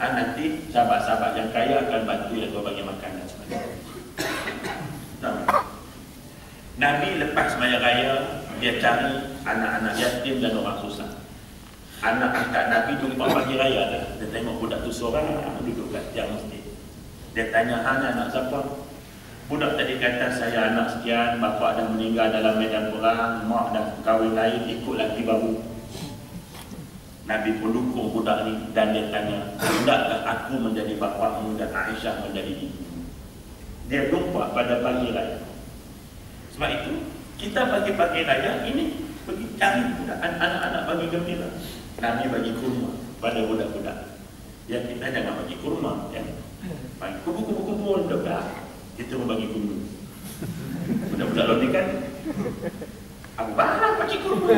Nanti sahabat-sahabat yang kaya akan bantu yang kau bagi makan dan sebagainya. Nabi lepas sembahyang raya, dia cari anak-anak yatim dan orang susah. Anak angkat Nabi jumpa pagi raya dah. Dia tengok budak tu seorang duduk kat tiang masjid. Dia tanya, anak siapa? Budak tadi kata, saya anak sekian, bapa dah meninggal dalam medan perang, mak dah kahwin lain, ikut laki baru. Nabi pun dukung budak ni dan dia tanya, hendakkah aku menjadi bapakmu dan Aisyah menjadi ibumu? Dia jumpa pada pagi raya. Sebab itu, kita pagi-pagi raya ini pergi cari budak, anak-anak bagi gembira. Nabi bagi kurma pada budak-budak. Ya, kita jangan bagi kurma, ya. Bagi kumpul-kumpul budak. Kita membagi kurma. Budak-budak lodi kan, Abu Bakar bagi kurma.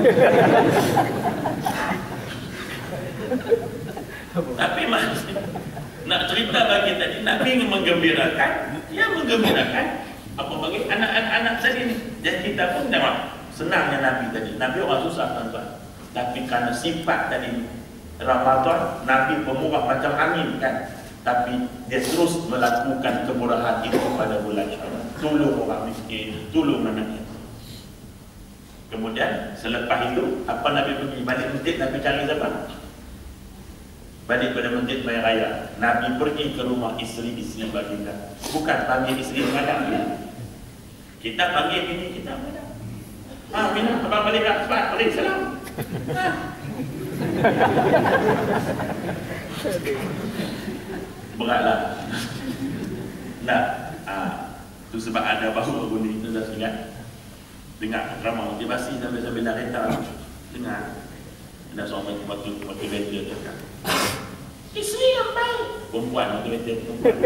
Tapi nak cerita bagi tadi, Nabi ingin menggembirakan, dia menggembirakan apa bagi anak-anak tadi ni. Dan kita pun tengok senangnya Nabi tadi. Nabi orang susah tuan-tuan. Tapi karena sifat tadi Ramadan, Nabi pemurah macam angin kan. Tapi dia terus melakukan kemurahan itu pada bulan Syawal. Tolong orang miskin, tolong anak yatim. Kemudian selepas itu apa Nabi pergi balik masjid? Nabi cari siapa? Balik pada masjid Sembahyang Raya. Nabi pergi ke rumah isteri-isteri baginda. Bukan panggil isteri mengadap ya. Kita panggil bini kita mengadap. Mina, abang balik dah, cepat, balik, salam. Beratlah. Nah, tu sebab ada baru ni, tu dah ingat. Dengar drama motivasi sambil-sambil nak kereta. Dengar. Ada seorang motivator cakap, isteri yang baik. Perempuan motivator perempuan.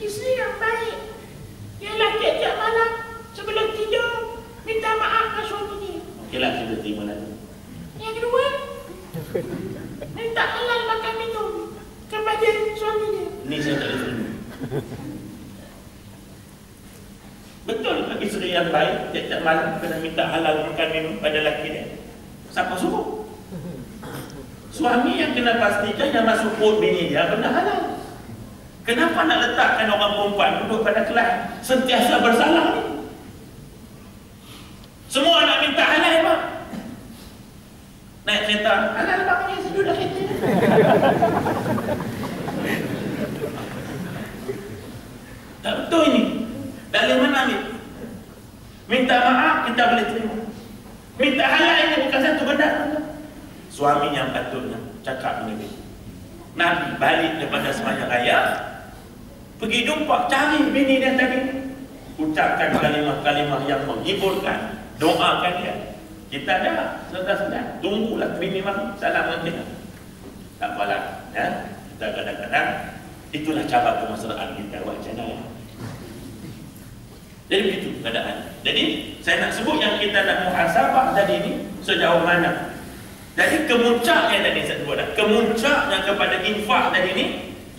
Isteri yang baik ialah tiap-tiap malam sebelum tidur minta maaf ke suaminya. Okeylah, kita terima nanti. Yang kedua, minta halal makan minum kepada suaminya. Ni saya tak boleh terima. Betul ke isteri yang baik tiap-tiap malam kena minta halal makan minum pada lelaki dia? Siapa suruh? Suami yang kena pastikan yang masuk perut bini dia benda halal. Kenapa nak letakkan orang perempuan duduk pada kelas sentiasa bersalah ni? Semua nak minta halal bang. Naik kereta, halal bang ni sejuk dah kereta. Tak betul ini. Dari mana ni? Minta maaf kita boleh terima. Minta halal ini bukan satu benda. Suami yang patutnya cakap begini. Nabi balik daripada sembahyang raya, pergi jumpa, cari bini dia tadi, ucapkan kalimah-kalimah yang menghiburkan, doakan dia. Kita dah sedar-sedar, tunggulah bini mahu salam nanti. Tak apalah, ya. Kita kadang-kadang itulah cara kemesraan kita wacana ya. Jadi begitu keadaan. Jadi saya nak sebut yang kita nak muhasabah tadi ni sejauh mana. Jadi kemuncaknya tadi saya sebut dah. Kemuncaknya kepada infak tadi ni,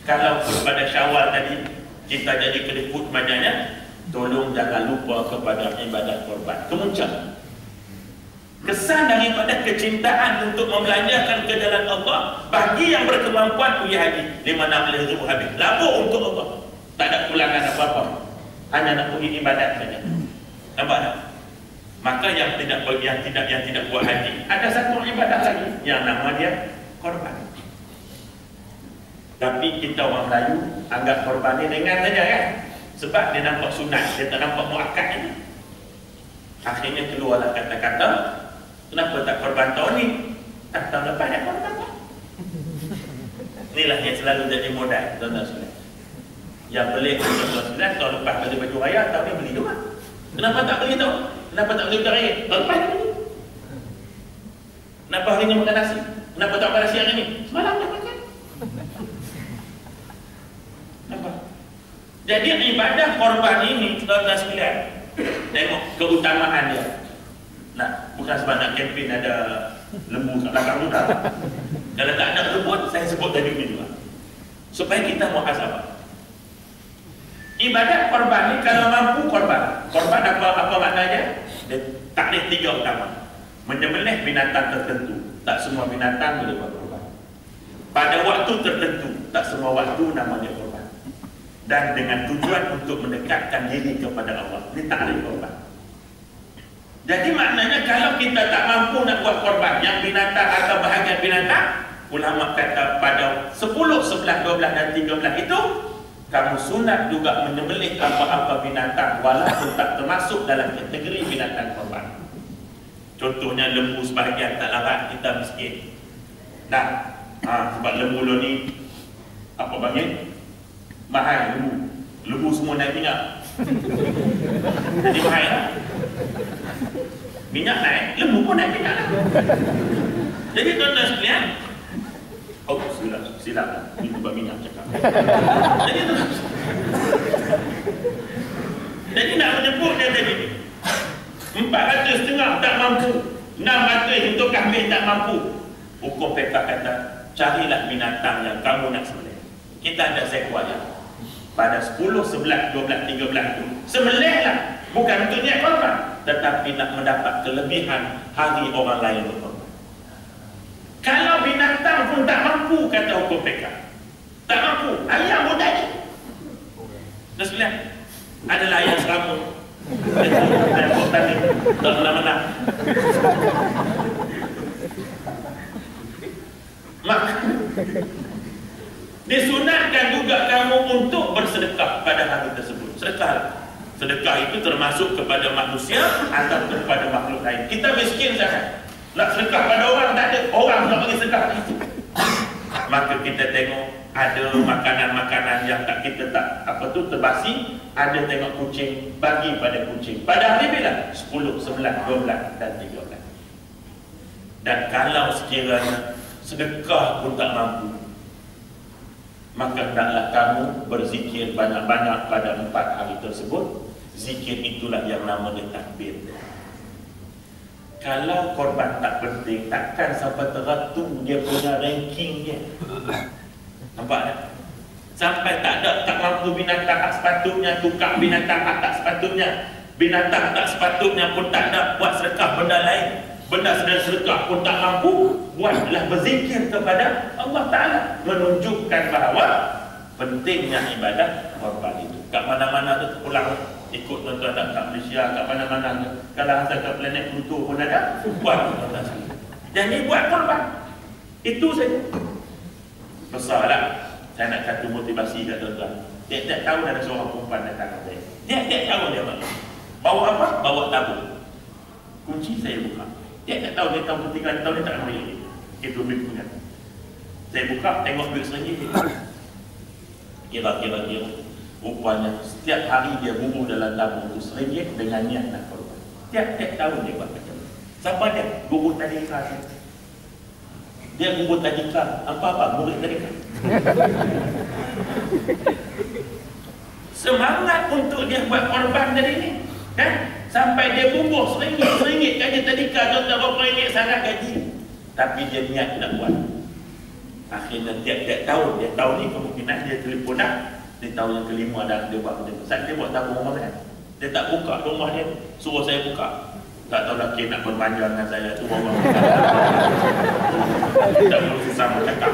kalau pada Syawal tadi kita jadi keriput majanya, tolong jangan lupa kepada ibadat korban. Kemuncak. Kesan daripada kecintaan untuk membelanjakan ke jalan Allah bagi yang berkemampuan pergi haji 5-6 ribu habis. Labur untuk Allah. Tak ada pulangan apa-apa. Hanya nak pergi ibadat saja. Nampak tak? Maka yang tidak buat haji, ada satu ibadat lagi yang nama dia korban. Tapi kita orang Melayu anggap korban ni ringan saja kan? Sebab dia nampak sunat, dia tak nampak muakkad ini. Akhirnya keluarlah kata-kata, kenapa tak korban tahun ni? Tak tahun lepas nak korban tak? Inilah yang selalu jadi modal tuan-tuan. Yang pelik tahun lepas beli baju raya, tahun ni beli juga. Kenapa tak beli tahun? Kenapa tak beli baju raya? Tahun lepas beli. Kenapa hari ni makan nasi? Kenapa tak makan nasi hari ni? Semalam dah makan. Nampak? Jadi ibadah korban ini, tuan-tuan sekalian, tengok keutamaan dia. Nah, bukan sebab nak kempen ada lembu kat belakang muda. Kalau tak ada lembu, saya sebut tadi juga. Supaya kita muhasabah. Ibadat korban ni kalau mampu korban. Korban apa maknanya? Dia taklif 3 utama. Menyembelih binatang tertentu. Tak semua binatang boleh buat korban. Pada waktu tertentu, tak semua waktu namanya korban. Dan dengan tujuan untuk mendekatkan diri kepada Allah. Ini takrif korban. Jadi maknanya kalau kita tak mampu nak buat korban yang binatang atau bahagian binatang, ulama kata pada 10, 11, 12 dan 13 itu kamu sunat juga menyembelih apa-apa binatang walaupun tak termasuk dalam kategori binatang korban. Contohnya lembu sebahagian tak larat, kita miskin. Nah, sebab lembu lo ni apa panggil? Mahal lembu. Lembu semua naik minyak. Jadi mahal lah. Minyak naik, lembu pun naik minyak lah. Jadi tuan-tuan sekalian, oh silap lah. Ini buat minyak cakap. Jadi nak menyebut dia tadi 400 setengah tak mampu, 600 untuk kambing tak mampu. Hukum PK kata carilah binatang yang kamu nak sembelih. Kita ada sequanya pada 10, 11, 12, 13 itu sembelihlah, bukan untuk niat korban, tetapi nak mendapat kelebihan hari orang lain berkorban. Kalau binatang pun tak mampu, kata hukum PK, tak mampu, ayam pun tak ada. Terus lihat, adalah ayam seramut. Ayam tadi, tak menang-menang. Maka disunatkan juga kamu untuk bersedekah pada hari tersebut. Sedekah itu termasuk kepada manusia atau kepada makhluk lain. Kita miskin sangat, nak sedekah pada orang tak ada, orang nak bagi sedekah itu. Maka kita tengok ada makanan-makanan yang kita tak terbasi, ada tengok kucing, bagi pada kucing. Pada hari bila? 10, 11, 12 dan 13. Dan kalau sekiranya sedekah pun tak mampu, maka hendaklah kamu berzikir banyak-banyak pada 4 hari tersebut. Zikir itulah yang namanya takbir. Kalau korban tak penting, takkan sampai teratur dia punya ranking dia. Nampak tak? Sampai tak mampu binatang tak sepatutnya, tukar binatang tak sepatutnya, binatang tak sepatutnya pun tak ada, buat sedekah benda lain, benda sedekah pun tak mampu, buatlah berzikir kepada Allah Ta'ala, menunjukkan bahawa pentingnya ibadah korban itu. Kat mana-mana tu pulang ikut tuan-tuan kat Malaysia, kat mana-mana tu, kalau asal kat planet Pluto pun ada, buat tuan-tuan sekalian. Jadi buat korban, itu saja. Besarlah. Saya nak kata motivasi kat tuan-tuan. Tiap-tiap tahun ada seorang perempuan datang kat saya. Tiap-tiap tahun dia mana? Bawa apa? Bawa tabung. Kunci saya buka. Tiap-tiap tahun dia tahu ketinggalan tahun dia tak nak beli lagi. Itu duit punya. Saya buka, tengok duit RM1. Kira-kira. Rupanya setiap hari dia bubur dalam tabung itu RM1 dengan niat nak korban. Tiap-tiap tahun dia buat macam tu. Siapa dia? Guru tadika. Dia guru tadika. Apa-apa? Murid tadika. Semangat untuk dia buat korban dari ini. Kan? Sampai dia bubur RM1 gaji tadika. Tuan-tuan berapa ringgit sangat gaji. Tapi dia niat nak buat. Akhirnya tiap-tiap tahun, dia tahu ni kemungkinan dia telefon dah. Di tahun yang kelima dah dia buat macam tu. Saat dia buat tabung rumah kan, dia tak buka rumah dia, suruh saya buka. Tak tahu lelaki nak berpanjang dengan saya tu orang. Tak perlu susah bercakap.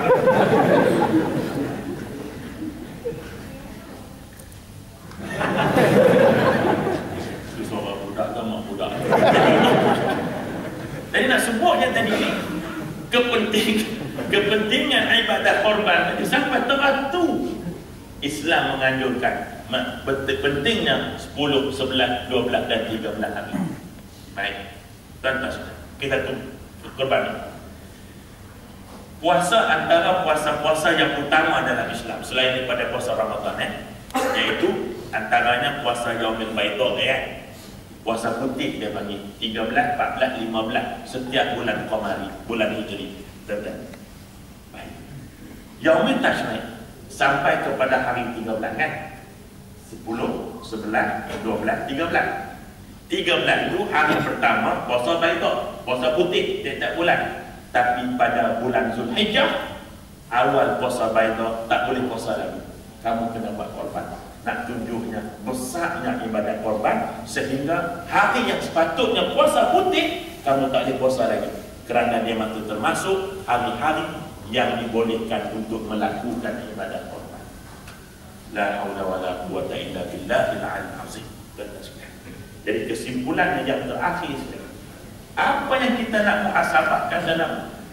Itu suara budak ke mak budak. Jadi nak sebutnya tadi ni kepentingan ibadah korban tadi sampai teratur. Islam menganjurkan pentingnya 10, 11, 12 dan 13 hari. Baik, tuan-tuan, kita tunggu korban ini. Puasa antara puasa-puasa yang utama dalam Islam selain daripada puasa Ramadan, iaitu antaranya puasa Yaumil Baidha, puasa putih dia panggil 13, 14, 15 setiap bulan Qamari, bulan Hijri. Baik. Yaumil Tashrik sampai kepada hari 13 kan? 10, 11, 12, 13. 13 itu hari pertama puasa Baidha, puasa putih tiap bulan. Tapi pada bulan Zulhijjah, awal puasa Baidha tak boleh puasa lagi. Kamu kena buat korban. Nak tunjuknya besarnya ibadat korban, sehingga hari yang sepatutnya puasa putih kamu tak boleh puasa lagi. kerana dia masih termasuk hari-hari yang dibolehkan untuk melakukan ibadat korban. La haula wala quwwata illa billahil aliyyil azim. Jadi kesimpulannya yang terakhir sekali, apa yang kita nak muhasabahkan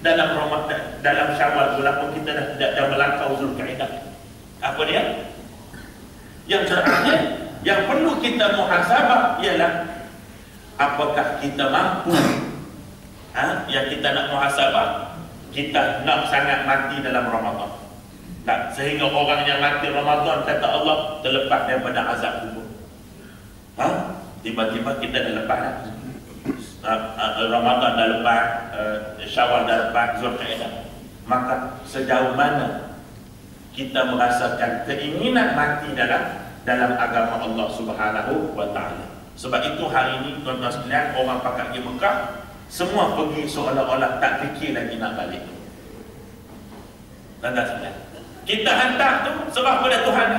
dalam Ramadan, dalam Syawal, walaupun kita dah melangkau Zulkaidah, apa dia? Yang terakhir yang perlu kita muhasabah ialah apakah kita mampu, yang kita nak muhasabah, kita nak sangat mati dalam Ramadan, tak sehingga orang yang mati Ramadan kata Allah terlepas daripada azab kubur. Tiba-tiba kita dah lepas Ramadan dah lepas, Syawal dah lepas, Zulkaidah. Maka sejauh mana kita merasakan keinginan mati dalam agama Allah Subhanahu wa taala. Sebab itu hari ini tuan-tuan sekalian, orang pakat pergi Mekah semua pergi seolah-olah tak fikir lagi nak balik. Tuan-tuan sekalian, kita hantar tu serah pada Tuhan.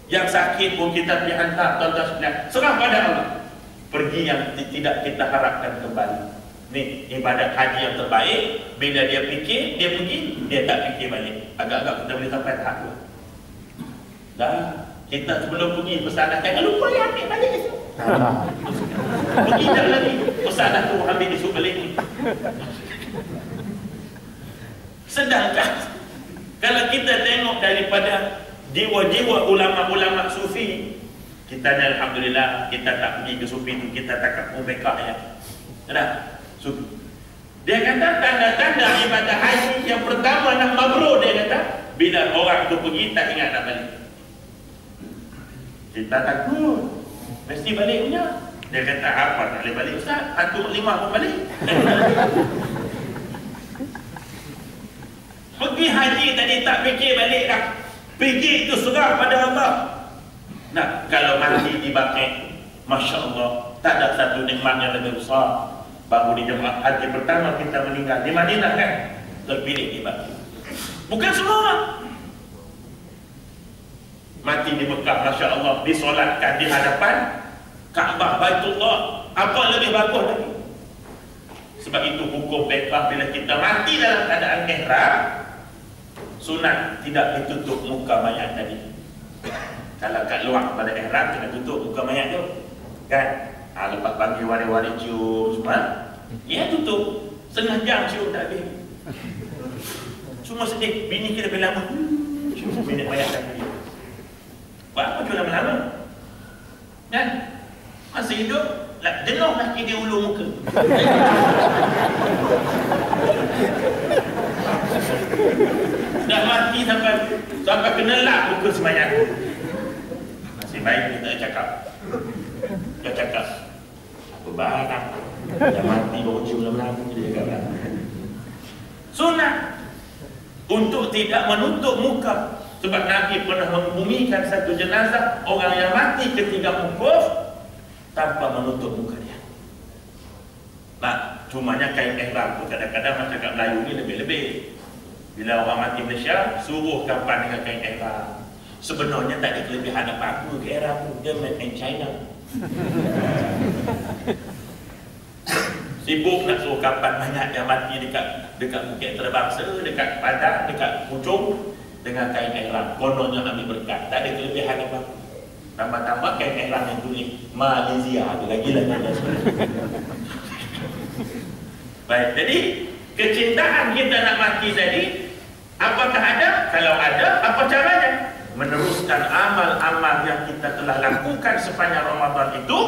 Yang sakit pun kita pergi hantar, tuan-tuan sekalian, serah pada Allah. Pergi yang tidak kita harapkan kembali. Ni ibadat haji yang terbaik. Bila dia fikir, dia pergi, dia tak fikir balik. Agak-agak kita boleh sampai tahap tu. Dah, kita sebelum pergi pesanan, jangan lupa ya ambil balik esok. Pergi dah lagi pesanan tu ambil esok balik ni. Sedangkan kalau kita tengok daripada jiwa-jiwa ulama-ulama sufi, kita ni alhamdulillah kita tak pergi ke sufi tu, kita tak kampung bekah ya. Dah, sufi. Dia kata tanda-tanda ibadah haji yang pertama nak mabrur, dia kata bila orang tu pergi tak ingat nak balik. Kita takut mesti balik punya. Dia kata apa tak boleh balik Ustaz? 1/5 pun balik. Pergi haji tadi tak fikir balik dah. Fikir itu serah pada Allah. Nah, kalau mati di Baqi', Masya Allah, tak ada satu nikmat yang lebih besar. Baru di jemaah haji pertama kita meninggal di Madinah kan, terpilih di Baqi'. Bukan semua. Mati di Mekah, Masya Allah, disolatkan di hadapan Kaabah Baitullah. Apa lebih bagus lagi? Sebab itu hukum bekah bila kita mati dalam keadaan ihram, sunat tidak ditutup muka mayat tadi. Kalau kat luar pada ihram kena tutup muka mayat tu, kan? Lepas pagi wari-wari cium semua, ya tutup. Setengah jam cium tak habis. Semua sedih. Bini kita lebih lama cium minit mayat tadi. Buat apa cium lama-lama? Kan? Masih hidup, jenuh laki dia ulur muka. Dah mati sampai kena lap muka semayang. Masih baik kita cakap. Dia cakap apa barang dah mati baru cium lama-lama. Dia cakap sunat untuk tidak menutup muka. Sebab Nabi pernah membumikan satu jenazah orang yang mati ketika wukuf tanpa menutup muka dia. Nah, cumanya kain ihram tu kadang-kadang masyarakat Melayu ni lebih-lebih. Bila orang mati Malaysia, suruh kapan dengan kain ihram. Sebenarnya tak ada kelebihan apa-apa ke ihram tu, dia made in China. Sibuk nak suruh kapan banyak yang mati dekat Bukit Terbangsa, dekat Padang, dekat Puchong dengan kain ihram. Kononnya ambil berkat, tak ada kelebihan apa-apa. Tambah-tambah kain ihram yang tulis Malaysia, ada lagi lah. Baik, jadi kecintaan kita nak mati tadi, apakah ada? Kalau ada, apa caranya? Meneruskan amal-amal yang kita telah lakukan sepanjang Ramadan itu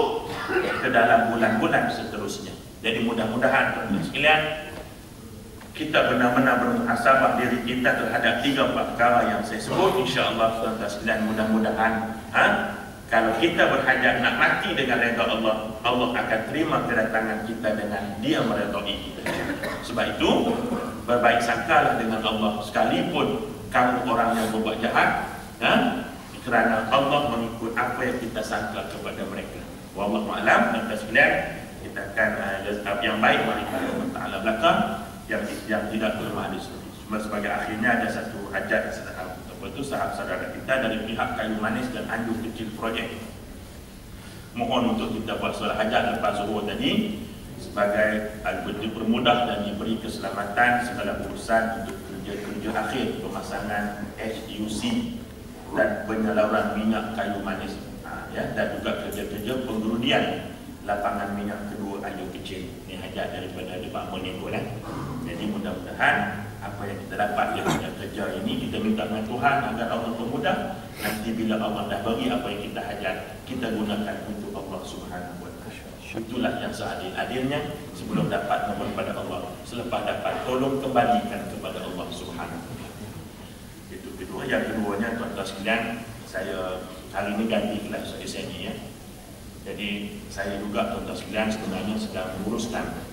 ke dalam bulan-bulan seterusnya. Jadi mudah-mudahan teman-teman sekalian, kita benar-benar bermuhasabah diri kita terhadap 3-4 perkara yang saya sebut. InsyaAllah tuan-tuan sekalian, mudah-mudahan kalau kita berhajat nak mati dengan redha Allah, Allah akan terima kedatangan kita dengan Dia meredai kita. Sebab itu berbaik sangkalah dengan Allah sekalipun kamu orang yang berbuat jahat, kerana Allah mengikut apa yang kita sangka kepada mereka. Wallahu a'lam. Dan sekalian, kita akan yang baik mari Allah Taala belakang yang tidak berlemah di sini. Sebagai akhirnya ada satu hajat sahabat saudara kita dari pihak Kayu Manis dan Anjung Kecil Projek. Mohon untuk kita buat solat hajat lepas zuhur tadi. sebagai dipermudah dan diberi keselamatan segala urusan untuk kerja-kerja akhir pemasangan HUC dan penyaluran minyak kayu manis, dan juga kerja-kerja penggerudian lapangan minyak kedua Ayu Kecil. Ini hajat daripada Departemen Lingkungan. Jadi mudah-mudahan apa yang kita dapat daripada kerja ini, kita minta dengan Tuhan agar Allah permudah. Nanti bila Allah dah bagi apa yang kita hajat, kita gunakan untuk Allah Subhanahu wa Ta'ala. Itulah yang seadil-adilnya. Sebelum dapat mohon kepada Allah, selepas dapat tolong kembalikan kepada Allah Subhanahu wa Ta'ala. Itu kedua. Yang keduanya, tuan-tuan sekalian, saya hari ini ganti kelas SNI ya. Jadi saya juga tuan-tuan sekalian sebenarnya sedang menguruskan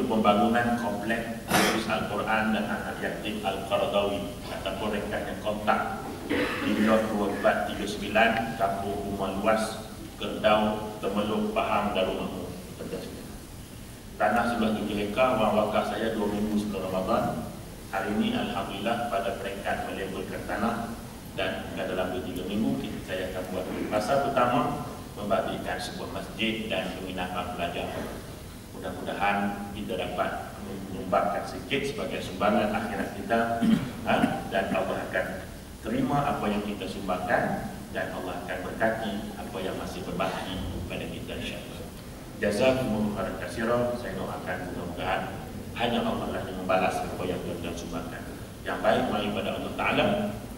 pembangunan komplek Hafiz Al-Quran dan Anak Yatim Al-Qaradawi ataupun rekan yang kontak di Blok 2439 Kampung Rumah Luas, Kendau, Temeluk, Pahang, Darul Tanah sebelah 7 hektar. Orang wakaf saya 2 minggu sebelum Ramadan. Hari ini Alhamdulillah pada peringkat melabelkan tanah, dan dalam 2-3 minggu saya akan buat masa pertama membadikan sebuah masjid dan penginapan pelajar. Mudah-mudahan kita dapat menyumbangkan sedikit sebagai sumbangan akhirat kita, dan Allah akan terima apa yang kita sumbangkan, dan Allah akan berkati apa yang masih berbaki pada kita insya-Allah. Jazakumullahu khairan katsiran. Saya doakan mudah-mudahan hanya Allah lah yang membalas apa yang kita sumbangkan. Yang baik daripada Allah Ta'ala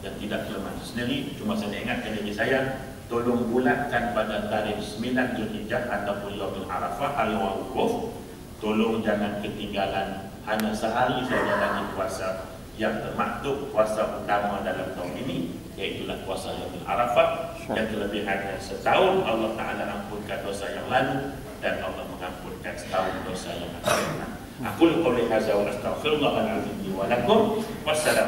dan tidak kelemahan sendiri. Cuma saya ingatkan diri saya, tolong bulatkan pada tarikh 9 Zulhijjah ataupun Yaumul Arafah, hari wukuf. Tolong jangan ketinggalan hanya sehari saja lagi puasa yang termaktub puasa utama dalam tahun ini, iaitulah puasa Yaumul Arafah. Yang kelebihannya setahun Allah Ta'ala ampunkan dosa yang lalu, dan Allah mengampunkan setahun dosa yang akan datang. Aku qouli hadza wa astaghfirullahal azim li wa lakum. Wassalam.